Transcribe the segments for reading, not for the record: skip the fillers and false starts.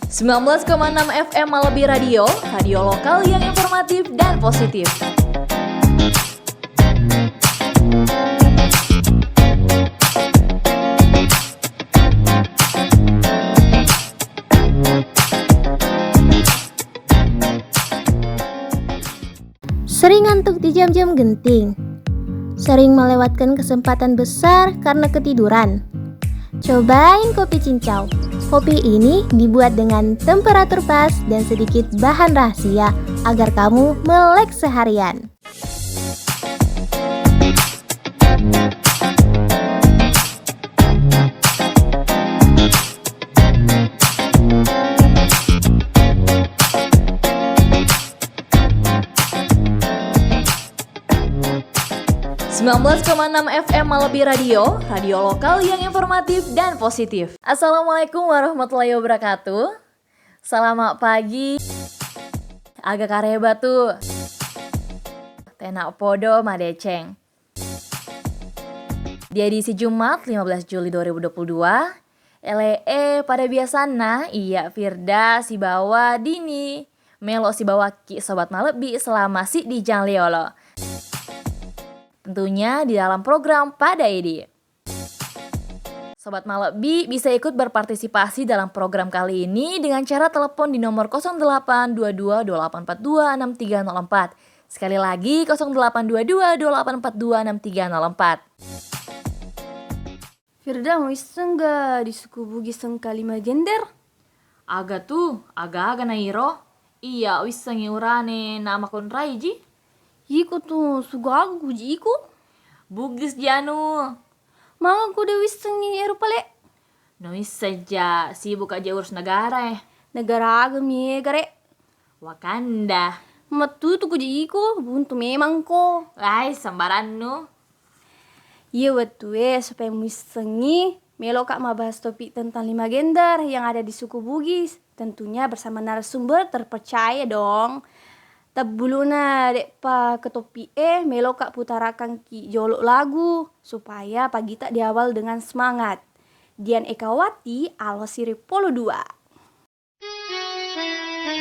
19,6 FM Malebi Radio, radio lokal yang informatif dan positif. Sering ngantuk di jam-jam genting. Sering melewatkan kesempatan besar karena ketiduran. Cobain kopi cincau. Kopi ini dibuat dengan temperatur pas dan sedikit bahan rahasia agar kamu melek seharian. .6 FM Malebi Radio, radio lokal yang informatif dan positif. Assalamualaikum warahmatullahi wabarakatuh. Selamat pagi. Agak kareba tuh. Tenak podo madeceng. Di edisi Jumat 15 Juli 2022. Pada biasana iya Firda si bawa Dini Melo si bawa Ki Sobat Malebi selama si di Jangliolo. Tentunya di dalam program pada ini. Sobat Malebi bisa ikut berpartisipasi dalam program kali ini dengan cara telepon di nomor 082228426304. Sekali lagi 082228426304. Firda mau iseng gak di suku Bugis Kalima Gender? Aga na iro. Iya wiseng urane nama kon raiji. Iko tuh suga aku jiku. Bugis janu. Manga ku de wiseng ni Eropale. Nois saja sibuk aja urus negara Negara agam ye gare. Wakanda. Matu tuh ku jiku buntu memang ko. Ay sembaran nu. Iya waktu supaya misengi Melo kak mau bahas topik tentang 5 gender yang ada di suku Bugis. Tentunya bersama narasumber terpercaya dong. Tabuluna dek pa ke topi Melo kak putarakan ki jolok lagu supaya pagi tak diawal dengan semangat. Dian Ekawati Alosiri Polo 2. Terima kasih.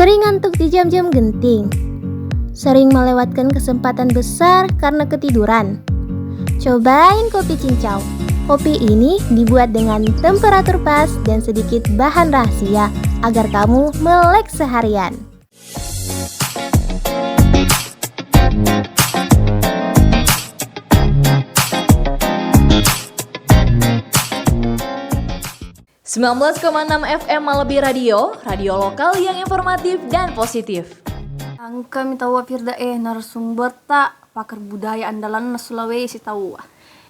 Sering ngantuk di jam-jam genting. Sering melewatkan kesempatan besar karena ketiduran. Cobain kopi cincau. Kopi ini dibuat dengan temperatur pas dan sedikit bahan rahasia agar kamu melek seharian. .6 FM Malebi Radio, radio lokal yang informatif dan positif. Kami tahu Firda narasumber tak pakar budaya andalan Sulawesi tahu.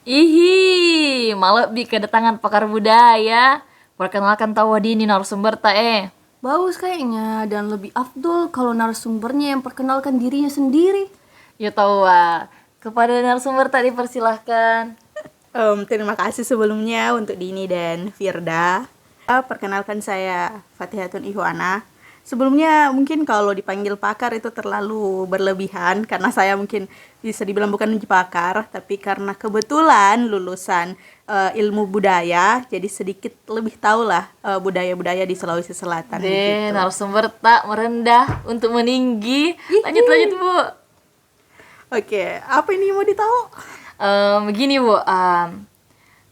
Ihi, Malebi kedatangan pakar budaya. Perkenalkan tahu dini narasumber tak Bagus kayaknya dan lebih afdol kalau narasumbernya yang perkenalkan dirinya sendiri. Ya tahu kepada narasumber tak dipersilahkan. Terima kasih sebelumnya untuk Dini dan Firda. Perkenalkan saya Fatihatun Ihwana. Sebelumnya mungkin kalau dipanggil pakar itu terlalu berlebihan karena saya mungkin bisa dibilang bukan pakar, tapi karena kebetulan lulusan ilmu budaya, jadi sedikit lebih tahulah budaya-budaya di Sulawesi Selatan. Gitu. Narasumber tak merendah untuk meninggi. Lanjut Bu. Oke, apa ini mau ditahu? Begini Bu,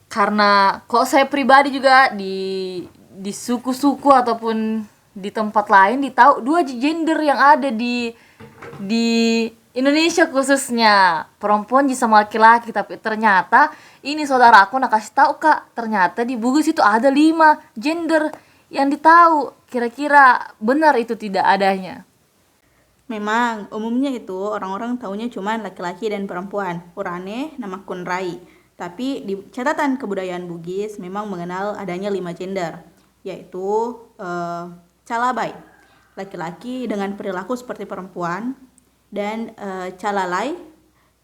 karena kok saya pribadi juga di suku-suku ataupun di tempat lain tahu dua gender yang ada di Indonesia khususnya, perempuan sama laki-laki, tapi ternyata ini saudaraku nak kasih tahu Kak, ternyata di Bugis itu ada 5 gender yang ditahu. Kira-kira benar itu tidak adanya? Memang umumnya itu orang-orang taunya cuma laki-laki dan perempuan, urane nama kunrai. Tapi di catatan kebudayaan Bugis memang mengenal adanya 5 gender, yaitu calabai, laki-laki dengan perilaku seperti perempuan, dan calalai,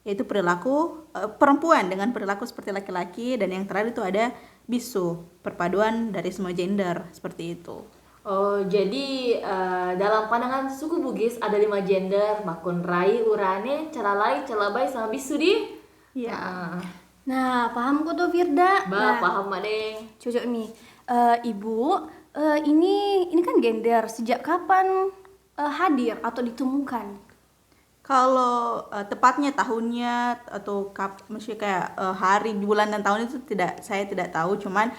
yaitu perilaku perempuan dengan perilaku seperti laki-laki, dan yang terakhir itu ada bisu, perpaduan dari semua gender seperti itu. Oh, jadi dalam pandangan suku Bugis ada 5 gender, makunrai, urane, calalai, calabai, sama bisu di? Iya. Nah, paham kok tuh Firda? Paham Madeng. Cocok nih. Ibu, ini kan gender. Sejak kapan hadir atau ditemukan? Kalau tepatnya tahunnya atau maksudnya kayak hari, bulan dan tahun itu saya tidak tahu. Cuman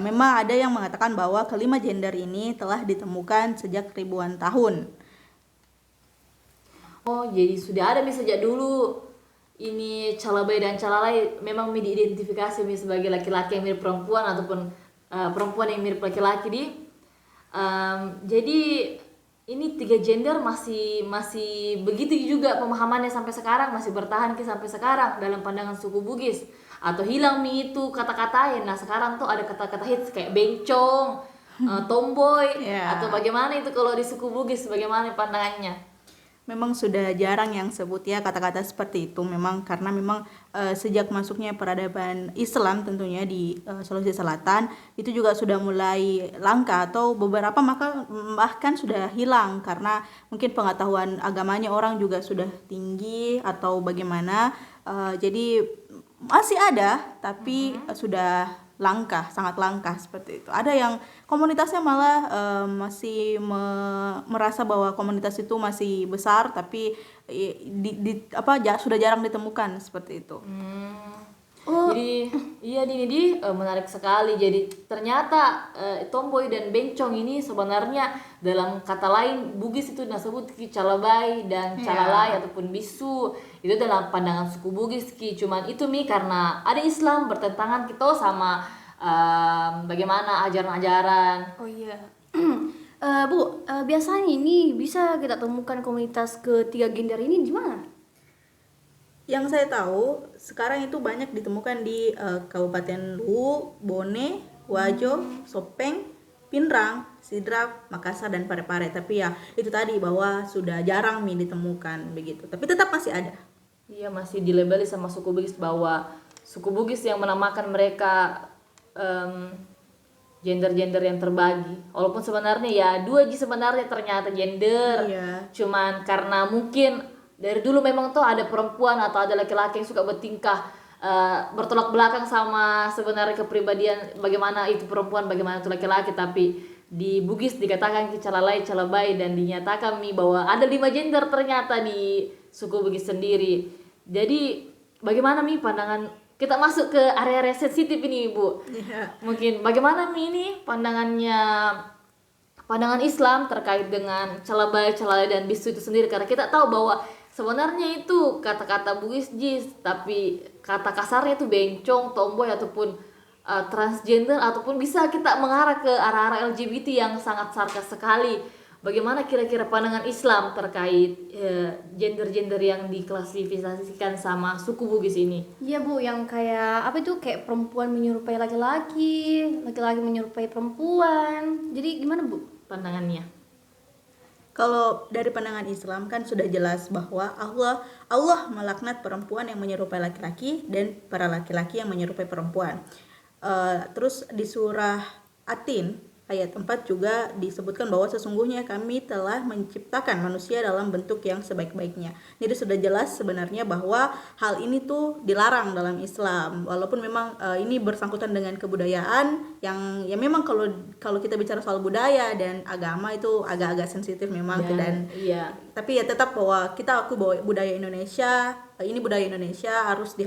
memang ada yang mengatakan bahwa kelima gender ini telah ditemukan sejak ribuan tahun. Oh, jadi sudah ada sejak dulu. Ini calabai dan calalai memang diidentifikasi sebagai laki-laki yang mirip perempuan ataupun perempuan yang mirip laki-laki di. Jadi ini 3 gender masih begitu juga pemahamannya sampai sekarang, masih bertahan sampai sekarang dalam pandangan suku Bugis, atau hilang itu kata-katain. Nah sekarang tuh ada kata-kata hits kayak bencong, tomboy, atau bagaimana itu kalau di suku Bugis, bagaimana pandangannya? Memang sudah jarang yang sebut ya kata-kata seperti itu, memang karena memang sejak masuknya peradaban Islam tentunya di Sulawesi Selatan itu juga sudah mulai langka atau beberapa bahkan sudah hilang karena mungkin pengetahuan agamanya orang juga sudah tinggi atau bagaimana, jadi masih ada tapi sudah langka, sangat langka seperti itu. Ada yang komunitasnya malah masih merasa bahwa komunitas itu masih besar tapi sudah jarang ditemukan seperti itu. Jadi iya Dini menarik sekali. Jadi ternyata tomboy dan bencong ini sebenarnya dalam kata lain Bugis itu disebut calabai dan calalai ataupun bisu. Itu dalam pandangan suku Bugis cuman itu karena ada Islam bertentangan gitu sama bagaimana ajaran-ajaran. Oh iya. Bu, biasanya ini bisa kita temukan komunitas ketiga gender ini di mana? Yang saya tahu sekarang itu banyak ditemukan di Kabupaten Luwu, Bone, Wajo, Sopeng, Pinrang, Sidrap, Makassar, dan Parepare. Tapi ya itu tadi bahwa sudah jarang ditemukan begitu. Tapi tetap masih ada. Iya, masih dilabeli sama suku Bugis bahwa suku Bugis yang menamakan mereka gender-gender yang terbagi. Walaupun sebenarnya ya 2 sebenarnya ternyata gender. Iya. Cuman karena mungkin dari dulu memang tuh ada perempuan atau ada laki-laki yang suka bertingkah bertolak belakang sama sebenarnya kepribadian bagaimana itu perempuan, bagaimana itu laki-laki, tapi di Bugis dikatakan calalai, calabai, dan dinyatakan bahwa ada 5 gender ternyata di suku Bugis sendiri. Jadi bagaimana pandangan kita masuk ke area-area sensitif ini, Bu? Mungkin bagaimana ini pandangan Islam terkait dengan calabai, calalai, dan bisu itu sendiri, karena kita tahu bahwa sebenarnya itu kata-kata Bugis jis, tapi kata kasarnya itu bencong, tomboy, ataupun transgender, ataupun bisa kita mengarah ke arah-arah LGBT yang sangat sarkas sekali. Bagaimana kira-kira pandangan Islam terkait gender-gender yang diklasifikasikan sama suku Bugis ini? Iya Bu, yang kayak apa itu, kayak perempuan menyerupai laki-laki, laki-laki menyerupai perempuan. Jadi gimana Bu pandangannya? Kalau dari pandangan Islam kan sudah jelas bahwa Allah melaknat perempuan yang menyerupai laki-laki dan para laki-laki yang menyerupai perempuan. Terus di surah At-Tin ayat 4 juga disebutkan bahwa sesungguhnya kami telah menciptakan manusia dalam bentuk yang sebaik-baiknya. Jadi sudah jelas sebenarnya bahwa hal ini tuh dilarang dalam Islam. Walaupun memang ini bersangkutan dengan kebudayaan yang ya memang kalau kita bicara soal budaya dan agama itu agak-agak sensitif memang dan iya. Tapi ya tetap bahwa kita akui bahwa budaya Indonesia ini budaya Indonesia harus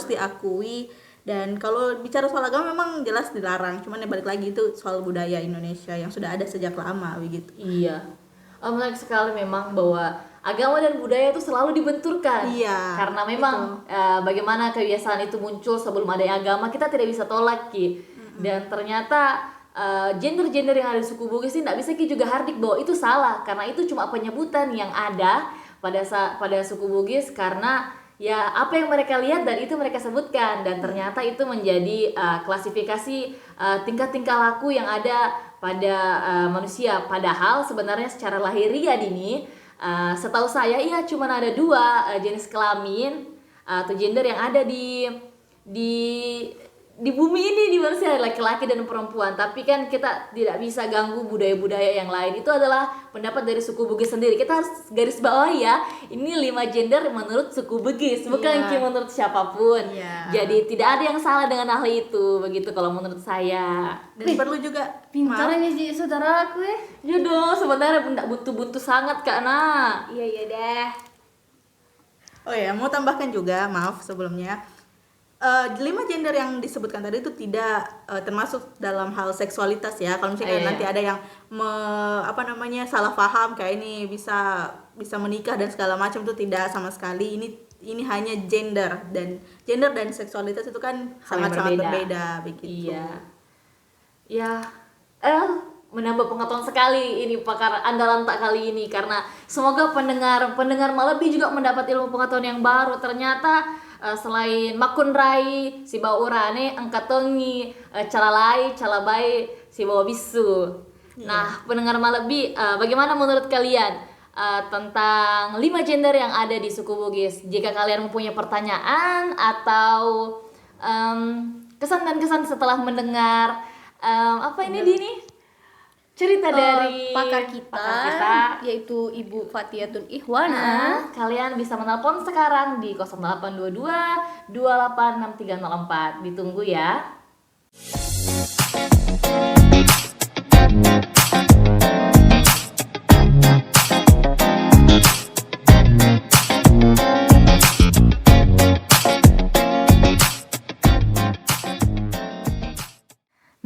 diakui. Dan kalau bicara soal agama memang jelas dilarang, cuman ya balik lagi itu soal budaya Indonesia yang sudah ada sejak lama begitu. Iya. Menarik sekali memang bahwa agama dan budaya itu selalu dibenturkan. Iya. Karena memang bagaimana kebiasaan itu muncul sebelum ada agama, kita tidak bisa tolak Ki. Dan ternyata gender-gender yang ada di suku Bugis ini tidak bisa Ki juga hardik bahwa itu salah, karena itu cuma penyebutan yang ada pada suku Bugis, karena ya apa yang mereka lihat dan itu mereka sebutkan, dan ternyata itu menjadi klasifikasi tingkah-tingkah laku yang ada pada manusia. Padahal sebenarnya secara lahiriah ini setahu saya cuma ada 2 jenis kelamin atau gender yang ada di bumi ini, di manusia, laki-laki dan perempuan. Tapi kan kita tidak bisa ganggu budaya-budaya yang lain. Itu adalah pendapat dari suku Bugis sendiri. Kita harus garis bawahi ya, ini 5 gender menurut suku Bugis, bukan menurut siapapun. Jadi tidak ada yang salah dengan hal itu, begitu kalau menurut saya. Dan perlu juga pintarnya sih saudaraku ya. Ya dong, sebenarnya tidak buntu-buntu sangat karena. Iya deh. Oh ya, mau tambahkan juga, maaf sebelumnya. 5 gender yang disebutkan tadi itu tidak termasuk dalam hal seksualitas ya. Kalau misalnya nanti ada yang salah paham kayak ini bisa menikah dan segala macam, itu tidak sama sekali. Ini hanya gender dan seksualitas itu kan sangat-sangat berbeda begitu. Iya. Ya, menambah pengetahuan sekali ini pakar andalan tak kali ini, karena semoga pendengar Malebi juga mendapat ilmu pengetahuan yang baru. Ternyata selain makun rai si bawa urane angkatongi calalai calabai si bawa bisu. Nah, pendengar Malebi, bagaimana menurut kalian tentang 5 gender yang ada di suku Bugis? Jika kalian mempunyai pertanyaan atau kesan dan kesan setelah mendengar cerita dari pakar kita, yaitu Ibu Fathiatun Ihwana. Kalian bisa menelpon sekarang di 0822 286304. Ditunggu ya.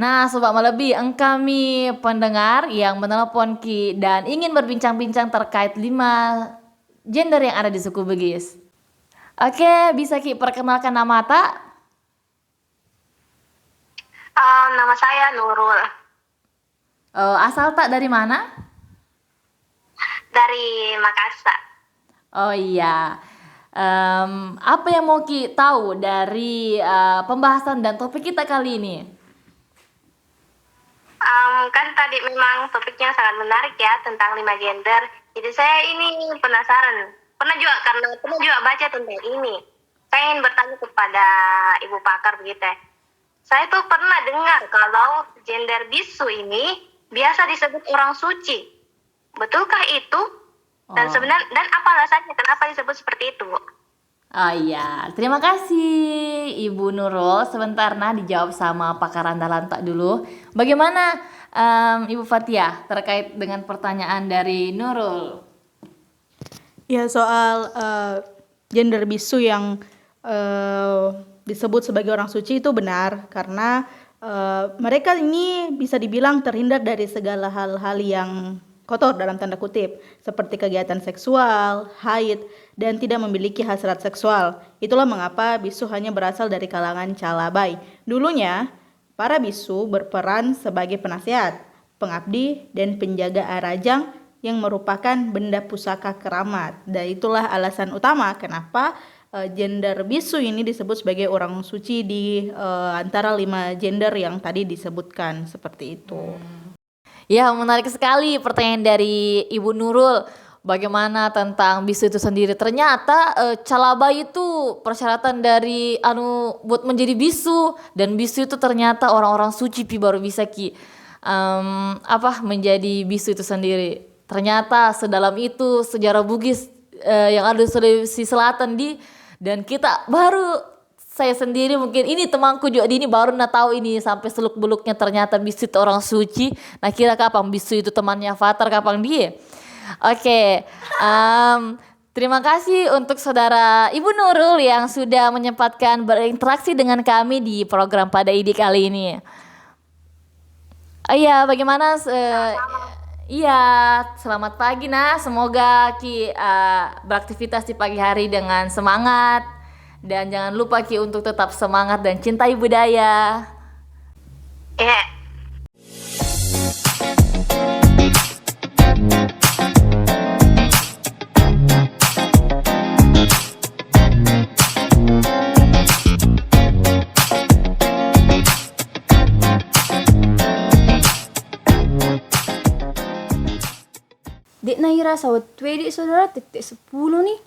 Nah, Sobat Malebi, kami pendengar yang menelpon Ki dan ingin berbincang-bincang terkait 5 gender yang ada di suku Bugis. Oke, bisa Ki perkenalkan nama tak? Nama saya Nurul. Asal tak dari mana? Dari Makassar. Oh iya. Apa yang mau Ki tahu dari pembahasan dan topik kita kali ini? Kan tadi memang topiknya sangat menarik ya, tentang 5 gender. Jadi saya ini penasaran. Pernah juga baca tentang ini. Saya ingin bertanya kepada Ibu pakar begitu ya. Saya tuh pernah dengar kalau gender bisu ini biasa disebut orang suci. Betulkah itu? Dan sebenarnya apa alasannya kenapa disebut seperti itu, Bu? Oh iya, terima kasih Ibu Nurul. Sebentar dijawab sama pakar andalan tak dulu. Bagaimana Ibu Fathia terkait dengan pertanyaan dari Nurul? Ya, soal gender bisu yang disebut sebagai orang suci itu benar, karena mereka ini bisa dibilang terhindar dari segala hal-hal yang kotor dalam tanda kutip, seperti kegiatan seksual, haid, dan tidak memiliki hasrat seksual. Itulah mengapa bisu hanya berasal dari kalangan calabai. Dulunya, para bisu berperan sebagai penasihat, pengabdi, dan penjaga arajang yang merupakan benda pusaka keramat. Dan itulah alasan utama kenapa gender bisu ini disebut sebagai orang suci di antara 5 gender yang tadi disebutkan, seperti itu. Ya, menarik sekali pertanyaan dari Ibu Nurul. Bagaimana tentang bisu itu sendiri? Ternyata calabai itu persyaratan dari buat menjadi bisu, dan bisu itu ternyata orang-orang suci baru bisa menjadi bisu itu sendiri. Ternyata sedalam itu sejarah Bugis yang ada di Sulawesi Selatan dan kita saya sendiri mungkin ini temanku juga ini baru tahu ini sampai seluk-beluknya ternyata bisu itu orang suci. Nah, kira kapan bisu itu temannya Fatar, kapan dia? Oke, terima kasih untuk saudara Ibu Nurul yang sudah menyempatkan berinteraksi dengan kami di program Pada ID kali ini. Iya, bagaimana? Iya, selamat pagi semoga beraktivitas di pagi hari dengan semangat. Dan jangan lupa untuk tetap semangat dan cintai budaya. Iya. Dek Naira sawat twedik saudara titik 10 nih.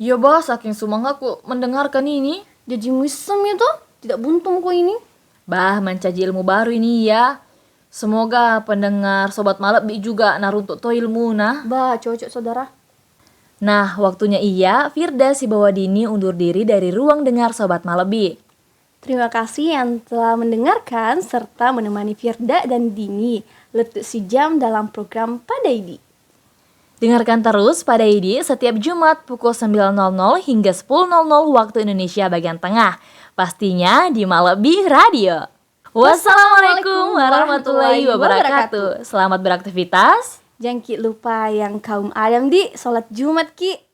Ya bah, saking semangatku mendengarkan ini. Jadi musim itu tidak buntung kok ini. Bah, mencaji ilmu baru ini ya. Semoga pendengar Sobat Malebi juga naruntuk to ilmu Bah, cocok saudara. Nah, waktunya Firda Sibawadini undur diri dari ruang dengar Sobat Malebi. Terima kasih yang telah mendengarkan serta menemani Firda dan Dini letuk si jam dalam program Pada ID. Dengarkan terus Pada ID setiap Jumat pukul 9.00 hingga 10.00 waktu Indonesia bagian tengah. Pastinya di Malebi Radio. Wassalamualaikum warahmatullahi wabarakatuh. Selamat beraktivitas. Jangan lupa yang kaum Adam di sholat Jumat ki.